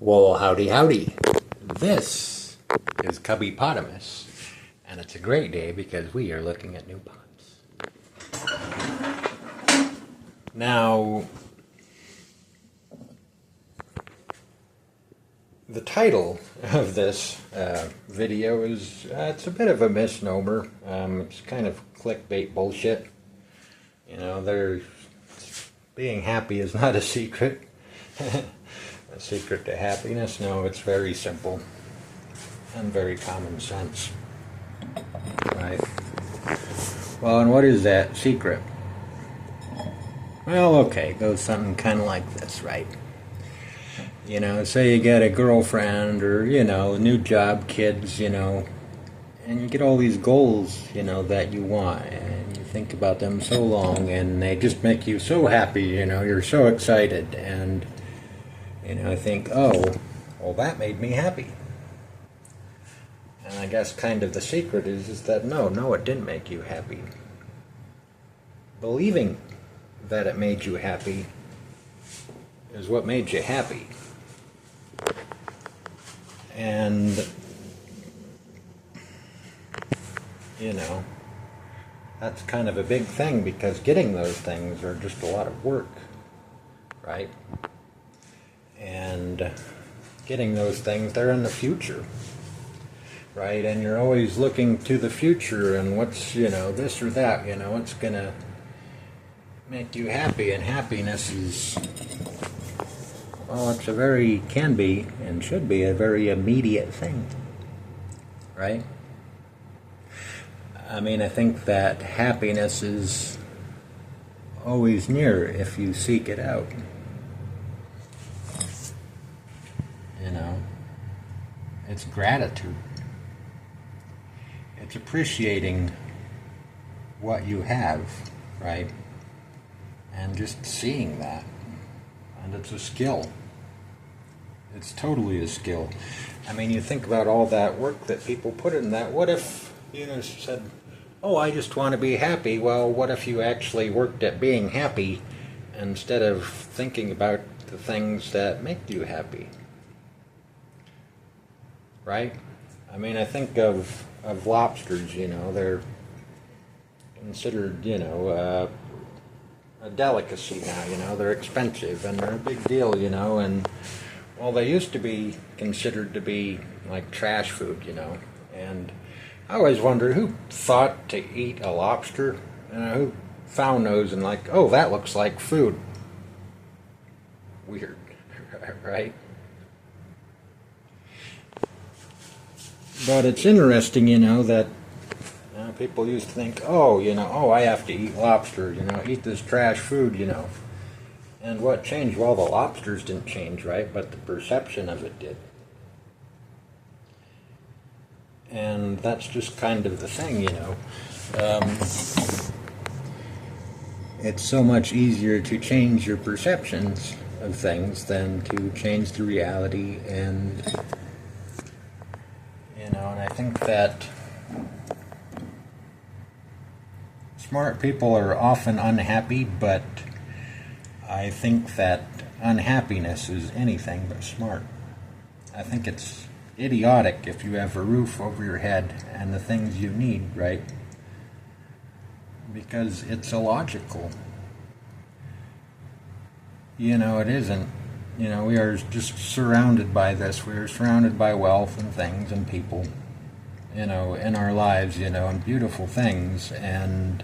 Well, howdy, howdy. This is cubbypotamus, and it's a great day because we are looking at new pots. Now, the title of this video is, it's a bit of a misnomer. It's kind of clickbait bullshit. You know, being happy is not a secret. A secret to happiness? No, it's very simple and very common sense. Right? Well, and what is that secret? Well, okay, it goes something kind of like this, right? You know, say you get a girlfriend or, you know, a new job, kids, you know, and you get all these goals, you know, that you want, and you think about them so long, and they just make you so happy, you know, you're so excited, and you know, I think, oh, well, that made me happy. And I guess kind of the secret is that no, it didn't make you happy. Believing that it made you happy is what made you happy. And, you know, that's kind of a big thing because getting those things are just a lot of work, right? And getting those things, they're in the future, right? And you're always looking to the future and what's, you know, this or that, you know, what's going to make you happy. And happiness is, well, can be and should be a very immediate thing, right? I mean, I think that happiness is always near if you seek it out. You know, it's gratitude. It's appreciating what you have, right? And just seeing that. And it's a skill. It's totally a skill. I mean, you think about all that work that people put in that. What if, you know, said, oh, I just want to be happy. Well, what if you actually worked at being happy instead of thinking about the things that make you happy? Right? I mean, I think of lobsters, you know, they're considered, you know, a delicacy now, you know, they're expensive and they're a big deal, you know, and, well, they used to be considered to be like trash food, you know, and I always wonder who thought to eat a lobster, you know, who found those and like, oh, that looks like food. Weird, right? But it's interesting, you know, that people used to think, oh, you know, oh, I have to eat lobster, you know, eat this trash food, you know. And what changed? Well, the lobsters didn't change, right? But the perception of it did. And that's just kind of the thing, you know. It's so much easier to change your perceptions of things than to change the reality. And you know, and I think that smart people are often unhappy, but I think that unhappiness is anything but smart. I think it's idiotic if you have a roof over your head and the things you need, right? Because it's illogical. You know, it isn't. You know, we are just surrounded by this. We are surrounded by wealth and things and people, you know, in our lives, you know, and beautiful things, and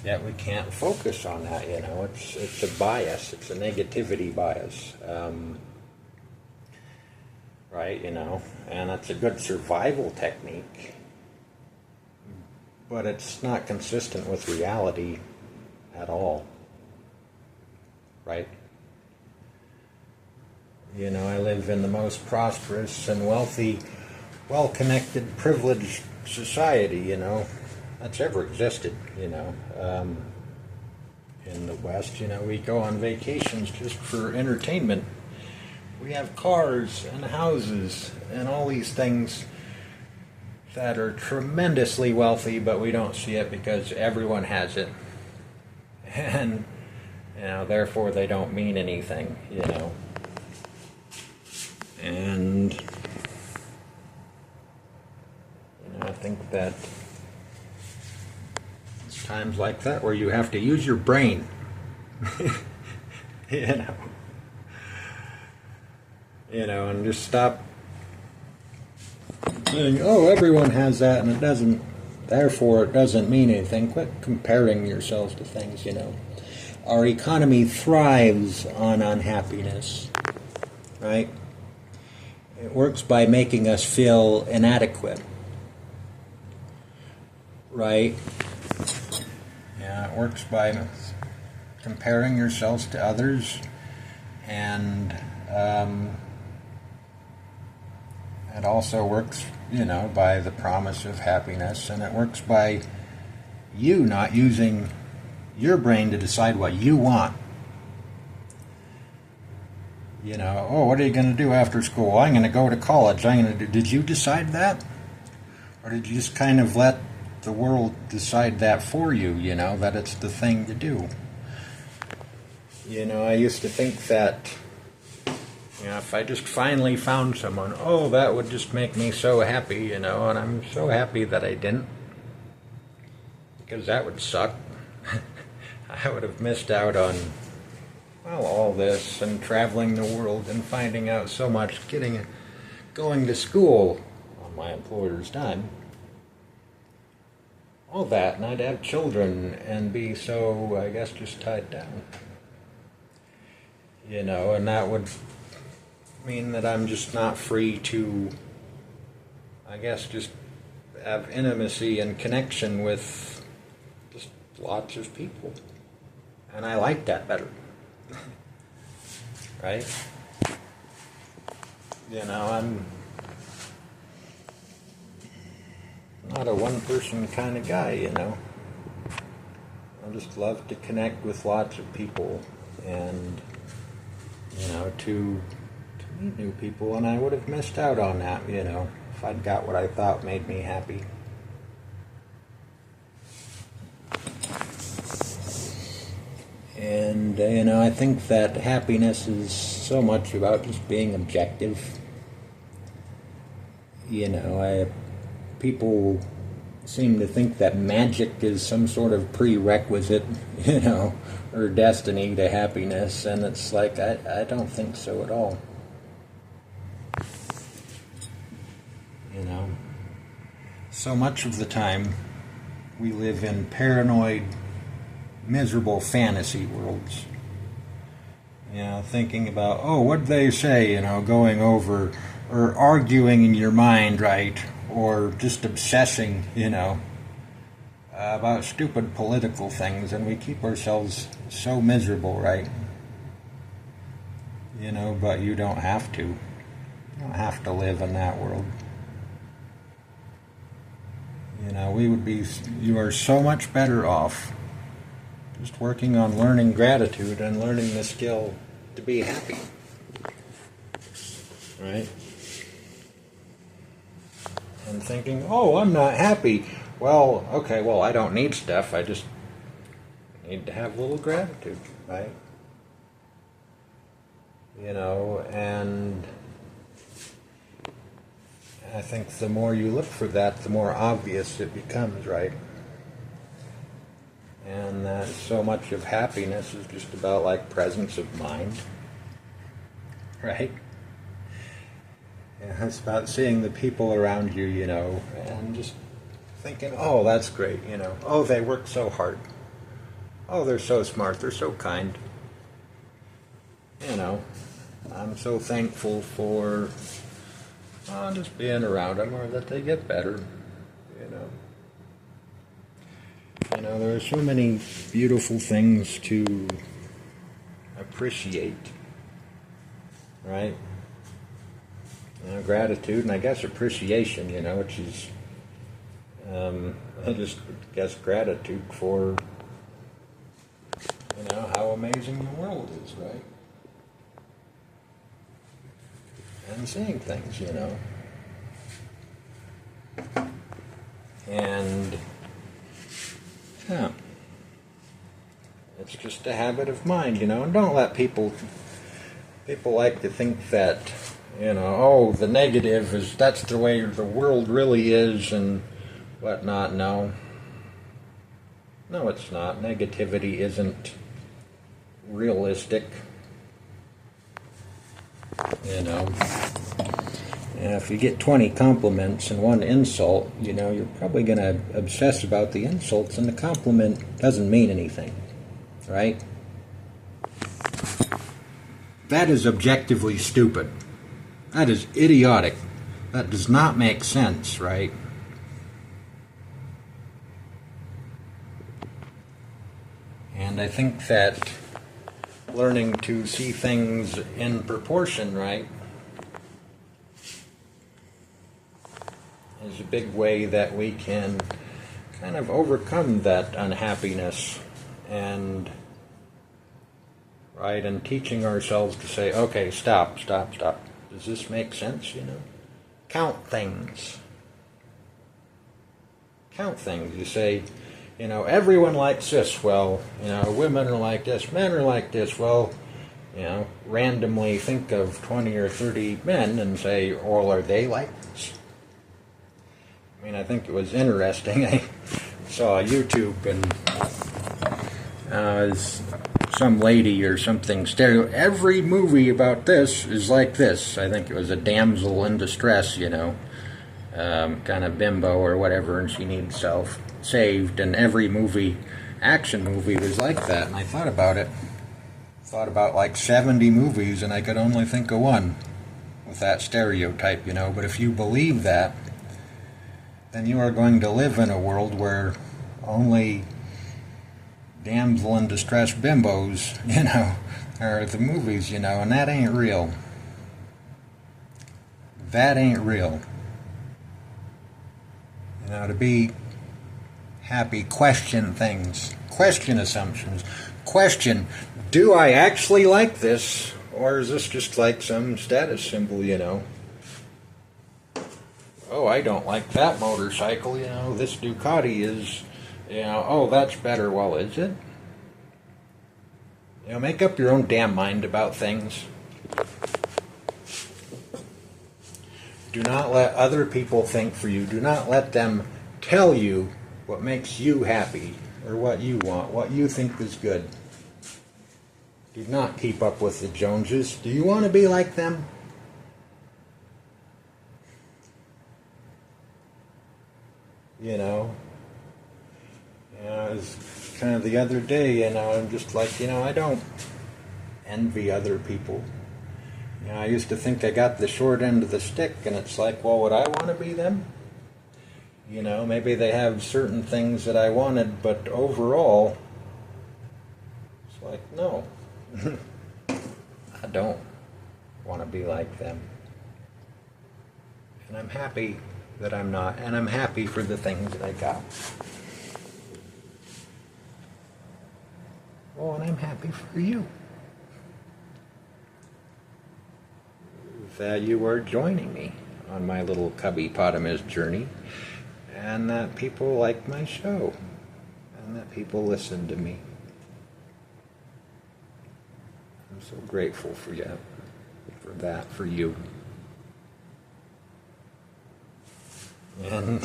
yet we can't focus on that, you know. It's a bias. It's a negativity bias, right, you know, and that's a good survival technique, but it's not consistent with reality at all, right? You know, I live in the most prosperous and wealthy, well-connected, privileged society, you know, that's ever existed, you know. In the West, you know, we go on vacations just for entertainment. We have cars and houses and all these things that are tremendously wealthy, but we don't see it because everyone has it. And, you know, therefore they don't mean anything, you know. that it's times like that where you have to use your brain. you know, and just stop saying, "Oh, everyone has that, and it doesn't. Therefore, it doesn't mean anything." Quit comparing yourselves to things. Our economy thrives on unhappiness, right? It works by making us feel inadequate, right? Yeah, it works by comparing yourselves to others, and it also works, by the promise of happiness, and it works by you not using your brain to decide what you want. Oh, what are you going to do after school? I'm going to go to college. Did you decide that? Or did you just kind of let the world decide that for you, that it's the thing to do? I used to think that, if I just finally found someone, that would just make me so happy, and I'm so happy that I didn't. Because that would suck. I would have missed out on, all this and traveling the world and finding out so much, going to school on my employer's time. All that, and I'd have children and be so, I guess, just tied down. And that would mean that I'm just not free to, I guess, just have intimacy and connection with just lots of people. And I like that better. Right? I'm not a one-person kind of guy, I just love to connect with lots of people and, to meet new people, and I would have missed out on that, if I'd got what I thought made me happy. And, I think that happiness is so much about just being objective. People seem to think that magic is some sort of prerequisite, or destiny to happiness, and it's like, I don't think so at all. So much of the time we live in paranoid, miserable fantasy worlds. Thinking about, what'd they say, going over, or arguing in your mind, right? Or just obsessing, about stupid political things, and we keep ourselves so miserable, right? But you don't have to. You don't have to live in that world. You are so much better off just working on learning gratitude and learning the skill to be happy. Right? And thinking, I'm not happy. Well, okay, I don't need stuff. I just need to have a little gratitude, right? And I think the more you look for that, the more obvious it becomes, right? And that so much of happiness is just about like presence of mind, right? Yeah, it's about seeing the people around you, and just thinking, that's great, they work so hard. They're so smart, they're so kind. I'm so thankful for just being around them, or that they get better, there are so many beautiful things to appreciate, right? Gratitude, and I guess appreciation, which is, I just guess gratitude for, how amazing the world is, right? And seeing things, And, it's just a habit of mind, and don't let people like to think that, the negative is, that's the way the world really is, and whatnot. No. No, it's not. Negativity isn't realistic. You know. And if you get 20 compliments and one insult, you know, you're probably going to obsess about the insults, and the compliment doesn't mean anything, right? That is objectively stupid. That is idiotic. That does not make sense, right? And I think that learning to see things in proportion, right, is a big way that we can kind of overcome that unhappiness, and right, and teaching ourselves to say, okay, stop. Does this make sense, you know? Count things. Count things. You say, you know, everyone likes this. Well, you know, women are like this, men are like this. Well, you know, randomly think of 20 or 30 men and say, well, are they like this? I mean, I think it was interesting. I saw YouTube, and some lady or something every movie about this is like this. I think it was a damsel in distress, you know, kind of bimbo or whatever, and she needs saved, and every action movie was like that. And I thought about it. Thought about like 70 movies, and I could only think of one with that stereotype, you know. But if you believe that, then you are going to live in a world where only damsel in distress bimbos, you know, are the movies, you know, and that ain't real. That ain't real. You know, to be happy, question things, question assumptions, question, do I actually like this, or is this just like some status symbol, you know? Oh, I don't like that motorcycle, you know, this Ducati is, you know, oh, that's better. Well, is it? You know, make up your own damn mind about things. Do not let other people think for you. Do not let them tell you what makes you happy, or what you want, what you think is good. Do not keep up with the Joneses. Do you want to be like them? You know, it was kind of the other day, you know, I'm just like, you know, I don't envy other people. You know, I used to think I got the short end of the stick, and it's like, well, would I want to be them? You know, maybe they have certain things that I wanted, but overall, it's like, no, I don't want to be like them. And I'm happy that I'm not, and I'm happy for the things that I got. Oh, and I'm happy for you that you are joining me on my little cubbypotamus journey, and that people like my show, and that people listen to me. I'm so grateful for you, for you. And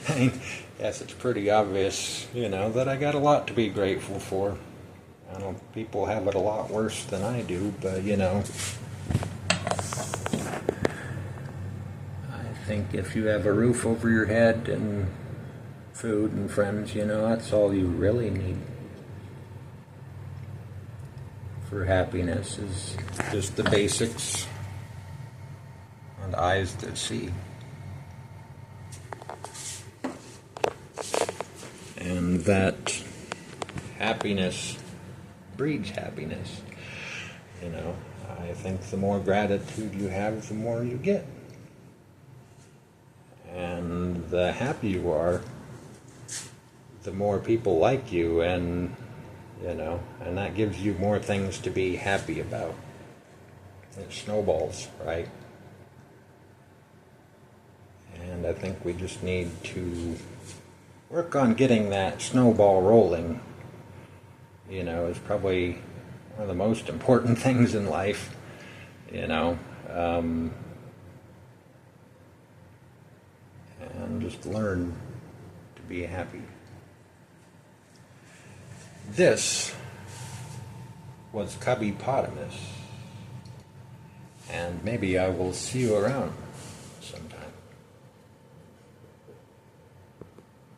I guess it's pretty obvious, you know, that I got a lot to be grateful for. I know people have it a lot worse than I do, but, you know, I think if you have a roof over your head and food and friends, you know, that's all you really need for happiness, is just the basics and eyes that see. And that happiness breeds happiness. You know, I think the more gratitude you have, the more you get. And the happier you are, the more people like you, and, you know, and that gives you more things to be happy about. It snowballs, right? And I think we just need to work on getting that snowball rolling. You know, is probably one of the most important things in life, you know. And just learn be happy. This was cubbypotamus, and maybe I will see you around.